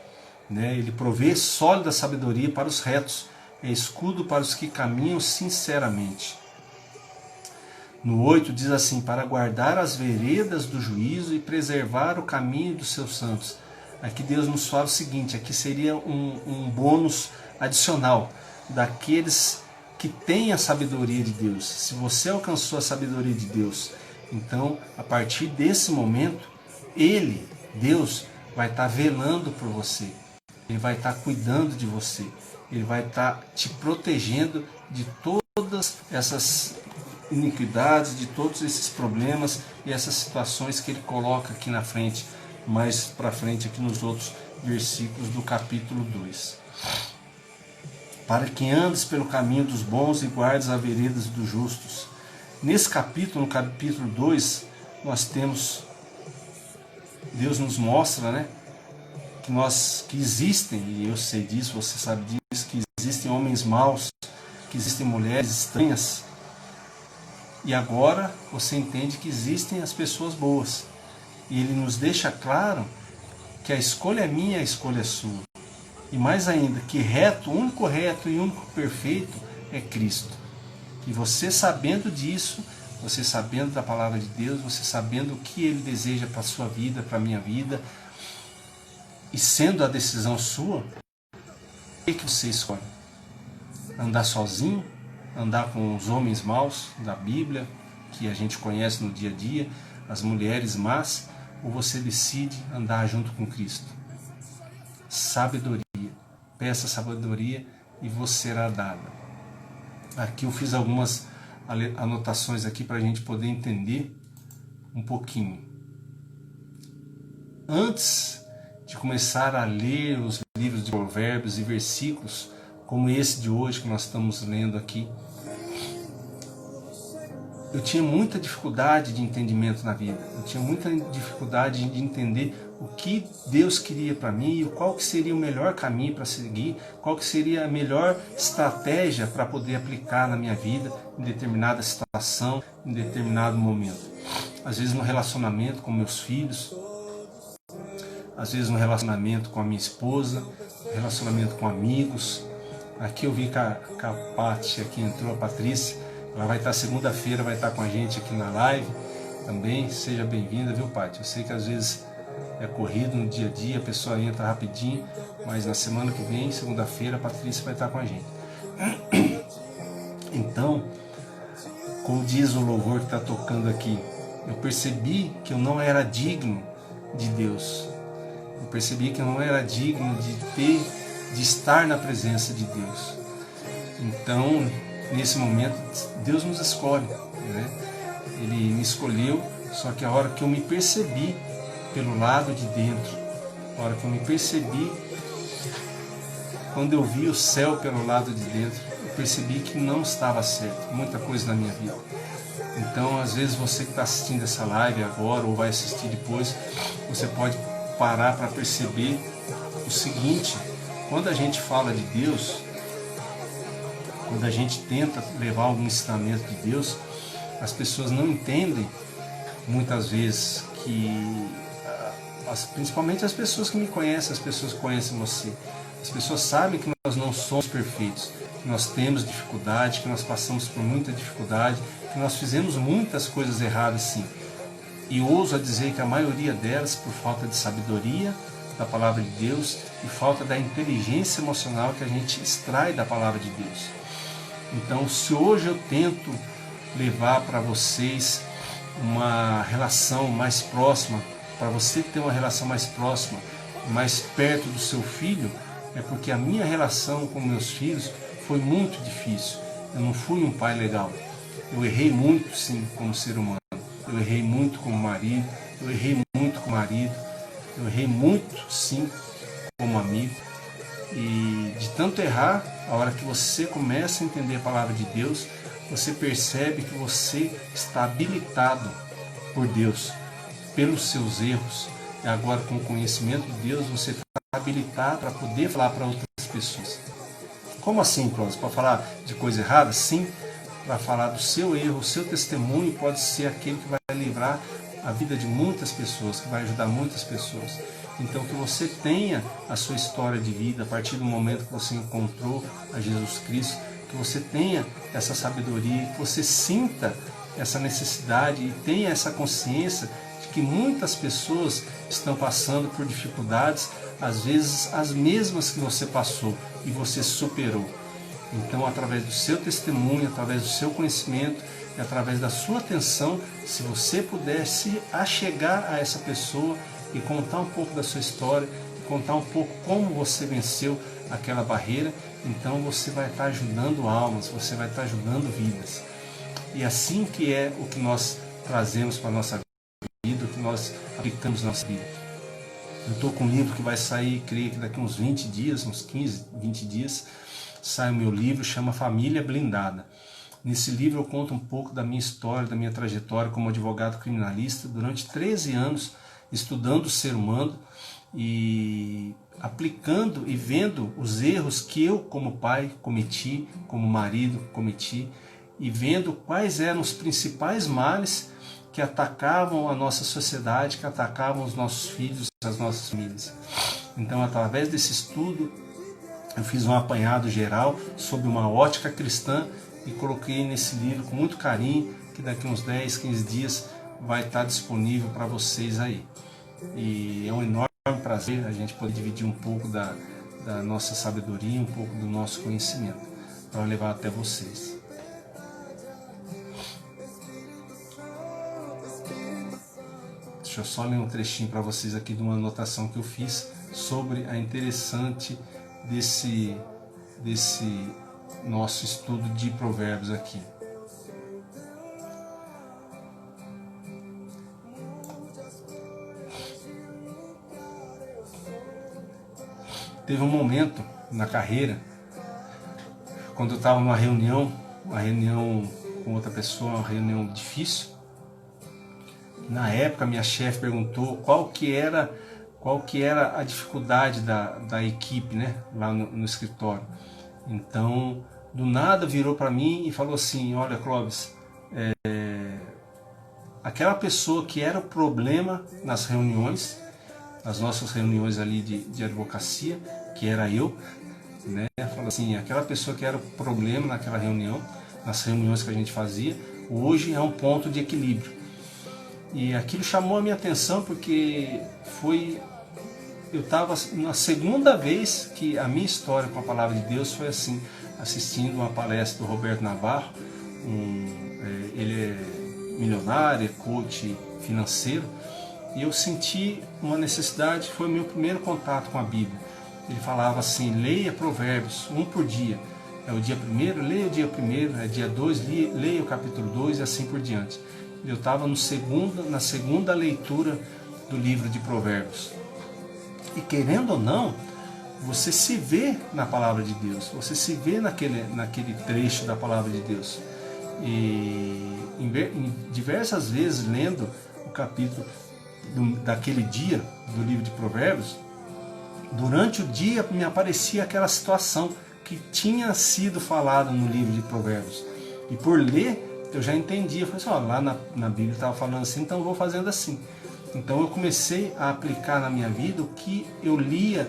né, ele provê sólida sabedoria para os retos é escudo para os que caminham sinceramente. No 8 diz assim, para guardar as veredas do juízo e preservar o caminho dos seus santos. Aqui Deus nos fala o seguinte, aqui seria um bônus adicional daqueles que têm a sabedoria de Deus. Se você alcançou a sabedoria de Deus, então a partir desse momento, Deus, vai estar velando por você. Ele vai estar cuidando de você. Ele vai estar te protegendo de todas essas iniquidades, de todos esses problemas e essas situações que ele coloca aqui na frente, mais para frente aqui nos outros versículos do capítulo 2. Para que andes pelo caminho dos bons e guardes as veredas dos justos. Nesse capítulo, no capítulo 2, nós temos, Deus nos mostra, né, que existem, e eu sei disso, você sabe disso, que existem homens maus, que existem mulheres estranhas, e agora você entende que existem as pessoas boas. E ele nos deixa claro que a escolha é minha, a escolha é sua. E mais ainda, que reto, o único reto e único perfeito é Cristo. E você sabendo disso, você sabendo da palavra de Deus, você sabendo o que Ele deseja para a sua vida, para a minha vida, e sendo a decisão sua, o que você escolhe? Andar sozinho? Andar com os homens maus da Bíblia, que a gente conhece no dia a dia, as mulheres más, ou você decide andar junto com Cristo? Sabedoria. Peça sabedoria e vos será dada. Aqui eu fiz algumas anotações aqui para a gente poder entender um pouquinho. Antes de começar a ler os livros de provérbios e versículos, como esse de hoje que nós estamos lendo aqui, eu tinha muita dificuldade de entendimento na vida. Eu tinha muita dificuldade de entender o que Deus queria para mim e qual que seria o melhor caminho para seguir, qual que seria a melhor estratégia para poder aplicar na minha vida em determinada situação, em determinado momento. Às vezes no relacionamento com meus filhos, às vezes no relacionamento com a minha esposa, no relacionamento com amigos. Aqui eu vi que a Paty aqui entrou, a Patrícia. Ela vai estar segunda-feira, vai estar com a gente aqui na live também. Seja bem-vinda, viu, Paty? Eu sei que às vezes é corrido no dia a dia, a pessoa entra rapidinho, mas na semana que vem, segunda-feira, a Patrícia vai estar com a gente. Então, como diz o louvor que está tocando aqui, eu percebi que eu não era digno de Deus. Eu percebi que eu não era digno de estar na presença de Deus. Então, nesse momento, Deus nos escolhe, né? Ele me escolheu, só que a hora que eu me percebi pelo lado de dentro, a hora que eu me percebi, quando eu vi o céu pelo lado de dentro, eu percebi que não estava certo, muita coisa na minha vida. Então, às vezes, você que está assistindo essa live agora, ou vai assistir depois, você pode parar para perceber o seguinte: quando a gente fala de Deus, quando a gente tenta levar algum ensinamento de Deus, as pessoas não entendem muitas vezes principalmente as pessoas que me conhecem, as pessoas que conhecem você, as pessoas sabem que nós não somos perfeitos, que nós temos dificuldade, que nós passamos por muita dificuldade, que nós fizemos muitas coisas erradas sim. E ouso a dizer que a maioria delas por falta de sabedoria da palavra de Deus e falta da inteligência emocional que a gente extrai da palavra de Deus. Então, se hoje eu tento levar para vocês uma relação mais próxima, para você ter uma relação mais próxima, mais perto do seu filho, é porque a minha relação com meus filhos foi muito difícil. Eu não fui um pai legal. Eu errei muito, sim, como ser humano. Eu errei muito como marido, eu errei muito como marido, eu errei muito, sim, como amigo. E de tanto errar, a hora que você começa a entender a palavra de Deus, você percebe que você está habilitado por Deus, pelos seus erros. E agora, com o conhecimento de Deus, você está habilitado para poder falar para outras pessoas. Como assim, Clóvis? Para falar de coisa errada? Sim, para falar do seu erro, o seu testemunho pode ser aquele que vai livrar a vida de muitas pessoas, que vai ajudar muitas pessoas. Então que você tenha a sua história de vida a partir do momento que você encontrou a Jesus Cristo, que você tenha essa sabedoria, que você sinta essa necessidade e tenha essa consciência de que muitas pessoas estão passando por dificuldades, às vezes as mesmas que você passou e você superou. Então, através do seu testemunho, através do seu conhecimento e através da sua atenção, se você puder se achegar a essa pessoa e contar um pouco da sua história, e contar um pouco como você venceu aquela barreira, então você vai estar ajudando almas, você vai estar ajudando vidas. E assim que é o que nós trazemos para a nossa vida, o que nós aplicamos na nossa vida. Eu estou com um livro que vai sair, creio que daqui uns 20 dias, uns 15, 20 dias, sai o meu livro, chama Família Blindada. Nesse livro eu conto um pouco da minha história, da minha trajetória como advogado criminalista, durante 13 anos estudando o ser humano e aplicando e vendo os erros que eu como pai cometi, como marido cometi, e vendo quais eram os principais males que atacavam a nossa sociedade, que atacavam os nossos filhos, as nossas famílias. Então, através desse estudo, eu fiz um apanhado geral sobre uma ótica cristã e coloquei nesse livro com muito carinho, que daqui uns 10, 15 dias vai estar disponível para vocês aí. E é um enorme prazer a gente poder dividir um pouco da nossa sabedoria, um pouco do nosso conhecimento, para levar até vocês. Deixa eu só ler um trechinho para vocês aqui de uma anotação que eu fiz sobre a interessante desse nosso estudo de provérbios aqui. Teve um momento na carreira, quando eu estava numa reunião com outra pessoa, uma reunião difícil. Na época, minha chefe perguntou qual que era a dificuldade da equipe, né, lá no escritório. Então, do nada virou para mim e falou assim: olha, Clóvis, aquela pessoa que era o problema nas reuniões, nas nossas reuniões ali de advocacia, que era eu, né, falou assim, aquela pessoa que era o problema naquela reunião, nas reuniões que a gente fazia, hoje é um ponto de equilíbrio. E aquilo chamou a minha atenção porque eu estava na segunda vez que a minha história com a palavra de Deus foi assim, assistindo uma palestra do Roberto Navarro. Ele é milionário, é coach financeiro, e eu senti uma necessidade, foi o meu primeiro contato com a Bíblia. Ele falava assim: leia Provérbios, um por dia. É o dia primeiro, leia o dia primeiro, é dia 2, leia o capítulo 2 e assim por diante. Eu estava na segunda leitura do livro de Provérbios. E querendo ou não, você se vê na palavra de Deus, você se vê naquele trecho da palavra de Deus. E em diversas vezes, lendo o capítulo daquele dia do livro de Provérbios, durante o dia me aparecia aquela situação que tinha sido falada no livro de Provérbios. E por ler, eu já entendia, eu falei assim, lá na Bíblia estava falando assim, então eu vou fazendo assim. Então eu comecei a aplicar na minha vida o que eu lia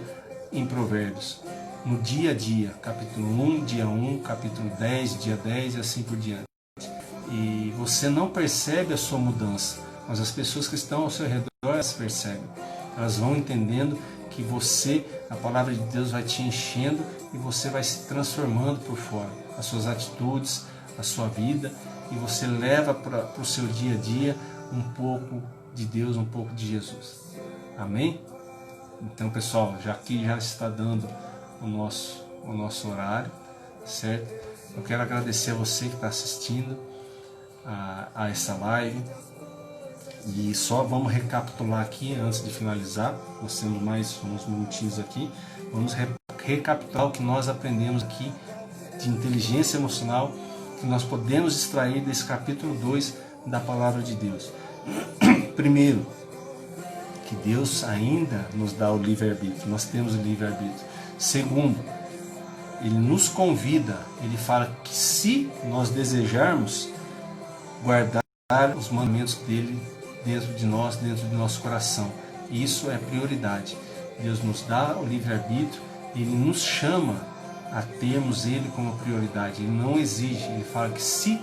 em Provérbios, no dia a dia, capítulo 1, dia 1, capítulo 10, dia 10 e assim por diante. E você não percebe a sua mudança, mas as pessoas que estão ao seu redor, elas percebem. Elas vão entendendo que a palavra de Deus vai te enchendo e você vai se transformando por fora. As suas atitudes, a sua vida, e você leva para o seu dia a dia um pouco de Deus, um pouco de Jesus. Amém? Então, pessoal, já está dando o nosso horário, certo? Eu quero agradecer a você que está assistindo a essa live. E só vamos recapitular aqui antes de finalizar. Nós temos mais uns minutinhos aqui. Vamos recapitular o que nós aprendemos aqui de inteligência emocional, que nós podemos extrair desse capítulo 2 da palavra de Deus. Primeiro, que Deus ainda nos dá o livre-arbítrio, nós temos o livre-arbítrio. Segundo, Ele nos convida, Ele fala que se nós desejarmos guardar os mandamentos dEle, dentro de nós, dentro do nosso coração. E isso é prioridade. Deus nos dá o livre-arbítrio, Ele nos chama a termos Ele como prioridade. Ele não exige, Ele fala que se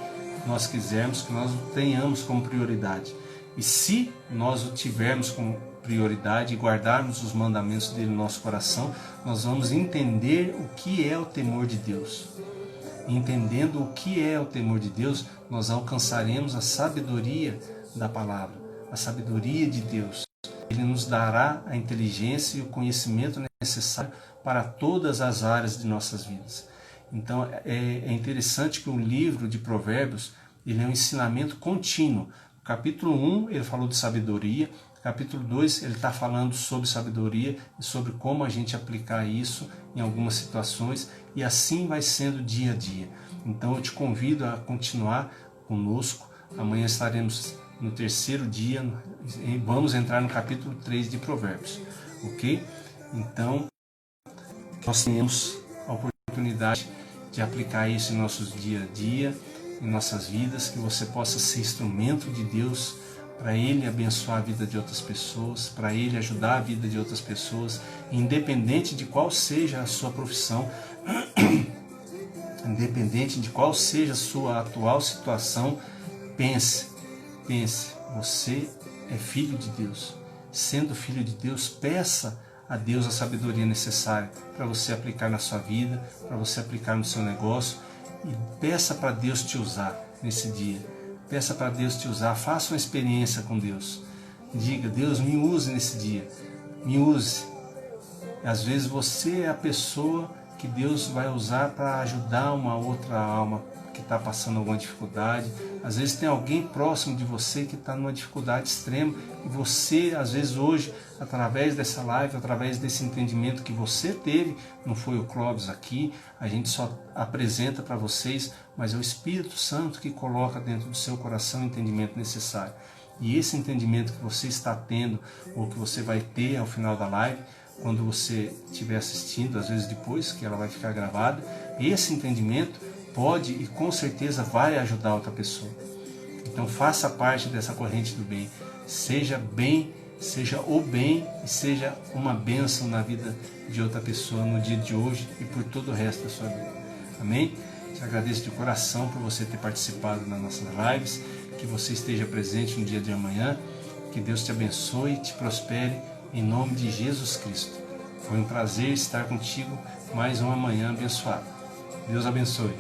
nós quisermos, que nós o tenhamos como prioridade. E se nós o tivermos como prioridade e guardarmos os mandamentos dele no nosso coração, nós vamos entender o que é o temor de Deus. Entendendo o que é o temor de Deus, nós alcançaremos a sabedoria da palavra, a sabedoria de Deus. Ele nos dará a inteligência e o conhecimento necessário para todas as áreas de nossas vidas. Então é interessante que o livro de Provérbios, ele é um ensinamento contínuo. No capítulo 1 ele falou de sabedoria, no capítulo 2 ele está falando sobre sabedoria e sobre como a gente aplicar isso em algumas situações, e assim vai sendo dia a dia. Então eu te convido a continuar conosco. Amanhã estaremos no terceiro dia e vamos entrar no capítulo 3 de Provérbios, ok? Então nós tenhamos a oportunidade de aplicar isso em nossos dia a dia, em nossas vidas, que você possa ser instrumento de Deus para Ele abençoar a vida de outras pessoas, para Ele ajudar a vida de outras pessoas, independente de qual seja a sua profissão, independente de qual seja a sua atual situação. Pense, você é filho de Deus. Sendo filho de Deus, peça a Deus a sabedoria necessária para você aplicar na sua vida, para você aplicar no seu negócio, e peça para Deus te usar nesse dia. Peça para Deus te usar, faça uma experiência com Deus. Diga: Deus, me use nesse dia, me use. Às vezes você é a pessoa que Deus vai usar para ajudar uma outra alma que está passando alguma dificuldade. Às vezes tem alguém próximo de você que está numa dificuldade extrema, e você, às vezes hoje, através dessa live, através desse entendimento que você teve, não foi o Clóvis aqui, a gente só apresenta para vocês, mas é o Espírito Santo que coloca dentro do seu coração o entendimento necessário. E esse entendimento que você está tendo, ou que você vai ter ao final da live, quando você estiver assistindo, às vezes depois que ela vai ficar gravada, esse entendimento pode e com certeza vai ajudar outra pessoa. Então faça parte dessa corrente do bem. Seja o bem e seja uma bênção na vida de outra pessoa no dia de hoje e por todo o resto da sua vida. Amém? Te agradeço de coração por você ter participado nas nossas lives, que você esteja presente no dia de amanhã, que Deus te abençoe e te prospere em nome de Jesus Cristo. Foi um prazer estar contigo mais uma manhã abençoada. Deus abençoe.